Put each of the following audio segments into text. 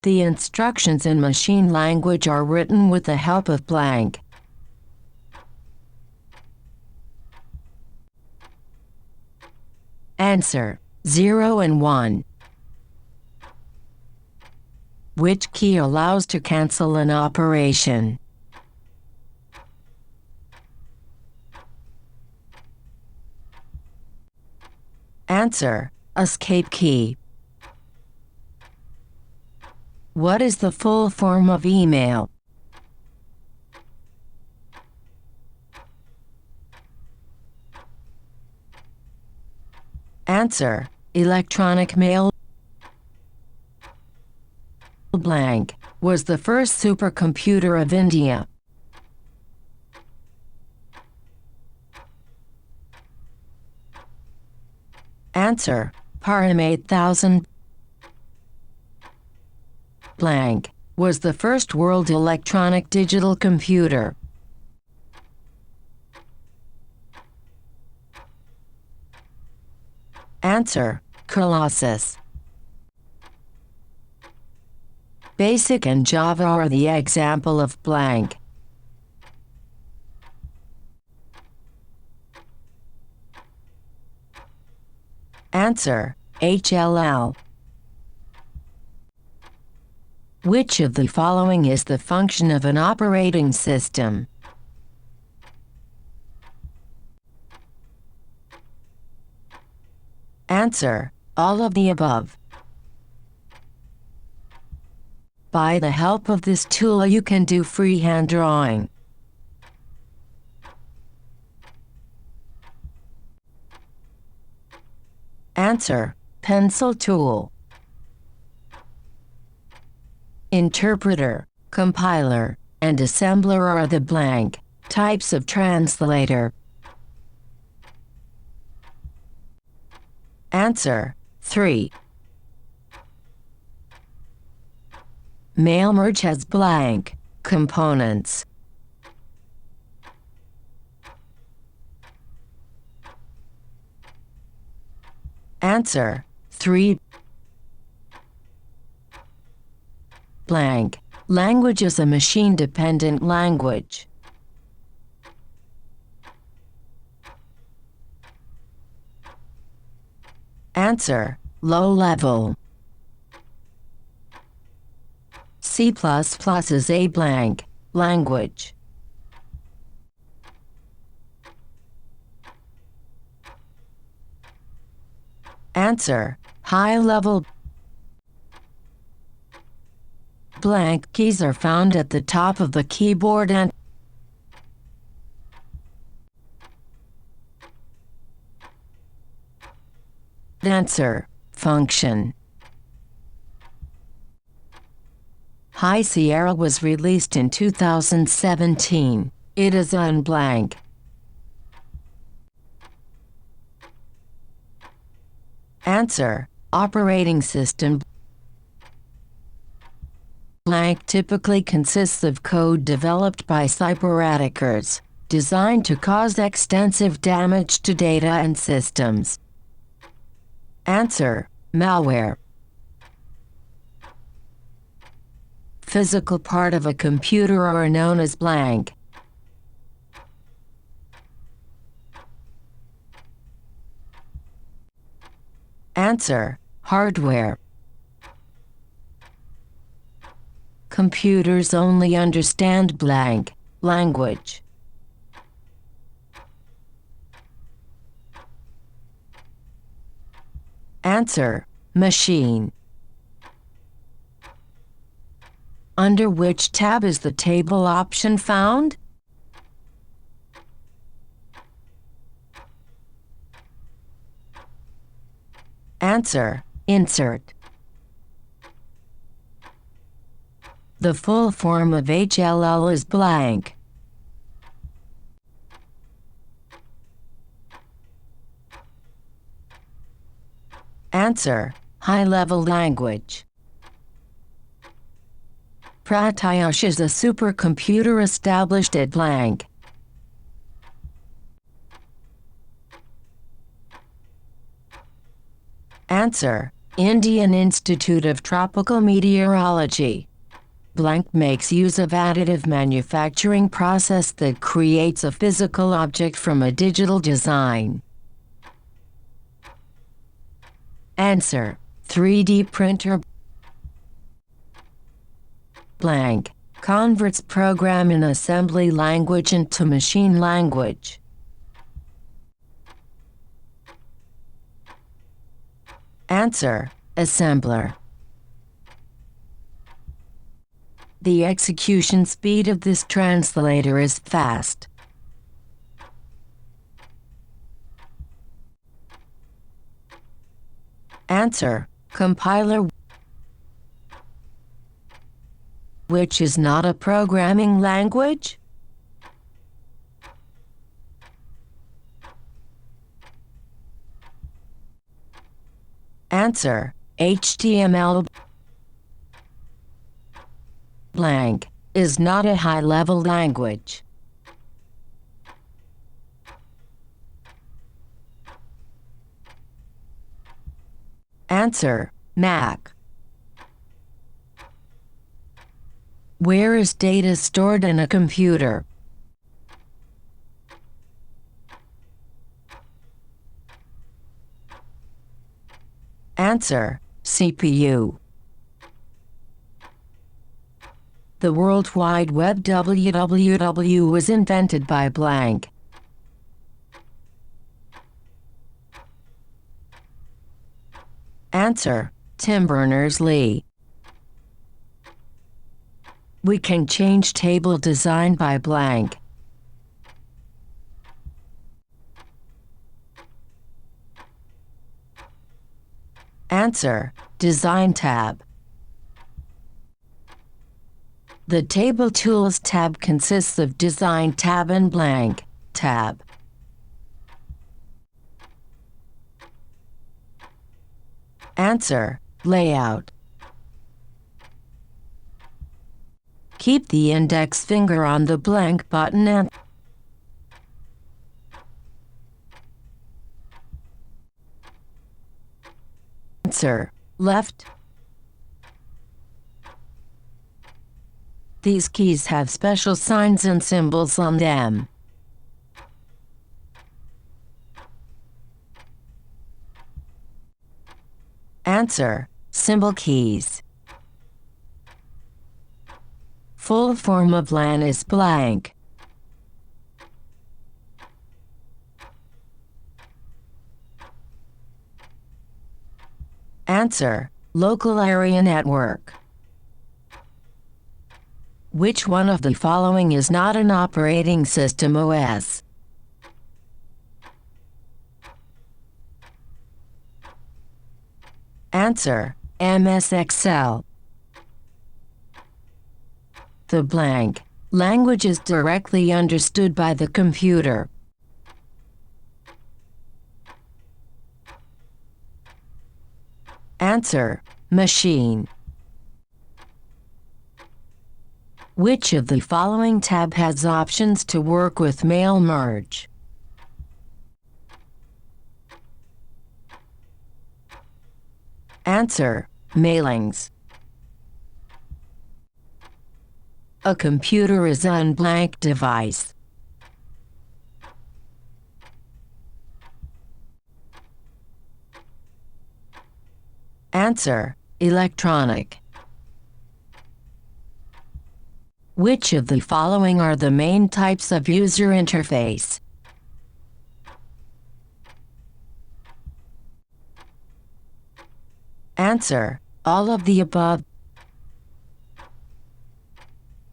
The instructions in machine language are written with the help of blank. Answer: 0 and 1. Which key allows to cancel an operation? Answer: Escape key. What is the full form of email? Answer: Electronic mail. Blank was the first supercomputer of India. Answer: Param 8000. Blank was the first world electronic digital computer. Answer: Colossus. Basic and Java are the example of blank. Answer: HLL. Which of the following is the function of an operating system? Answer: all of the above. By the help of this tool you can do freehand drawing. Answer: pencil tool. Interpreter, compiler, and assembler are the blank types of translator. Answer: 3. Mail merge has blank components. Answer: 3. Blank language is a machine-dependent language. Answer: low level. C++ is a blank language. Answer: high level. Blank keys are found at the top of the keyboard and Answer: function. High Sierra was released in 2017. It is on blank. Answer: operating system. Blank typically consists of code developed by cyberattackers, designed to cause extensive damage to data and systems. Answer: malware. Physical part of a computer are known as blank. Answer: hardware. Computers only understand blank language. Answer: machine. Under which tab is the table option found? Answer: insert. The full form of HLL is blank. Answer: high-level language. Pratyush is a supercomputer established at blank. Answer: Indian Institute of Tropical Meteorology. Blank makes use of additive manufacturing process that creates a physical object from a digital design. Answer: 3D printer. Blank converts program in assembly language into machine language. Answer: assembler. The execution speed of this translator is fast. Answer: compiler, which is not a programming language. Answer: HTML. Blank is not a high-level language. Answer: Mac. Where is data stored in a computer? Answer: CPU. The World Wide Web www was invented by blank. Answer: Tim Berners-Lee. We can change table design by blank. Answer: Design tab. The Table Tools tab consists of Design tab and blank tab. Answer: Layout. Keep the index finger on the blank button and Answer: Left. These keys have special signs and symbols on them. Answer: Symbol keys. Full form of LAN is blank. Answer: Local area network. Which one of the following is not an operating system OS? Answer: MS Excel. The blank language is directly understood by the computer. Answer: machine. Which of the following tab has options to work with mail merge? Answer: mailings. A computer is an blank device. Answer: electronic. Which of the following are the main types of user interface? Answer: all of the above.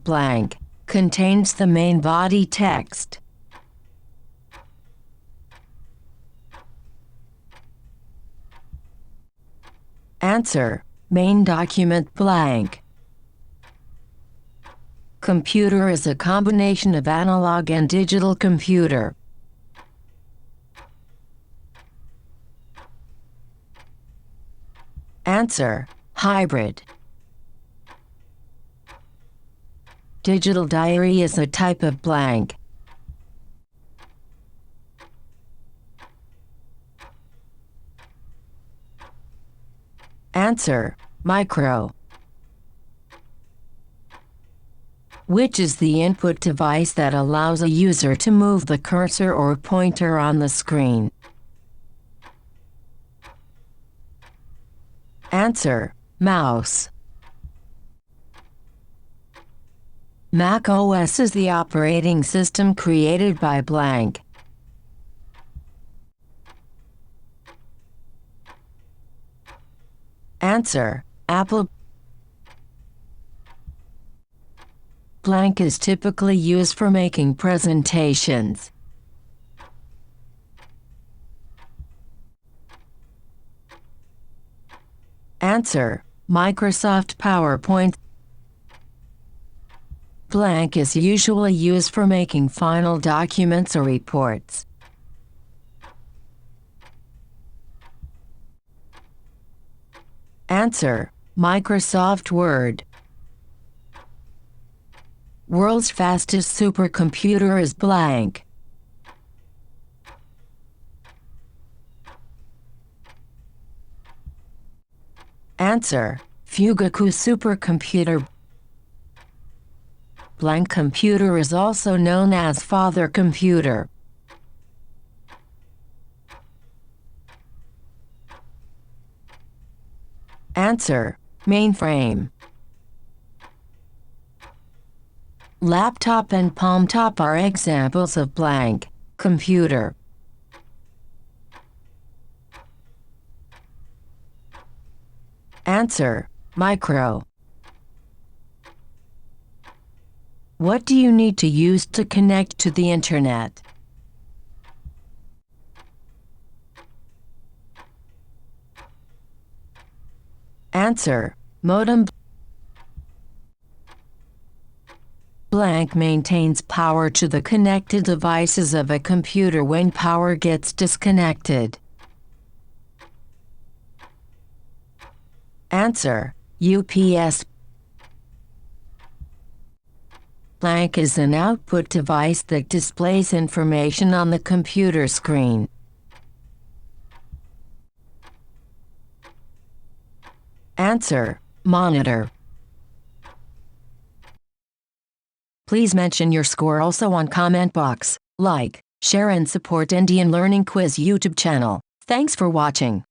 Blank contains the main body text. Answer: main document blank. Computer is a combination of analog and digital computer. Answer: hybrid. Digital diary is a type of blank. Answer: micro. Which is the input device that allows a user to move the cursor or pointer on the screen? Answer: mouse. MacOS is the operating system created by blank. Answer: Apple. Blank is typically used for making presentations. Answer: Microsoft PowerPoint. Blank is usually used for making final documents or reports. Answer: Microsoft Word. World's fastest supercomputer is blank. Answer: Fugaku supercomputer. Blank computer is also known as father computer. Answer: mainframe. Laptop and Palmtop are examples of blank computer. Answer: micro. What do you need to use to connect to the internet? Answer: modem. Blank maintains power to the connected devices of a computer when power gets disconnected. Answer: UPS. Blank is an output device that displays information on the computer screen. Answer: monitor. Please mention your score also on comment box. Like, share and support Indian Learning Quiz YouTube channel. Thanks for watching.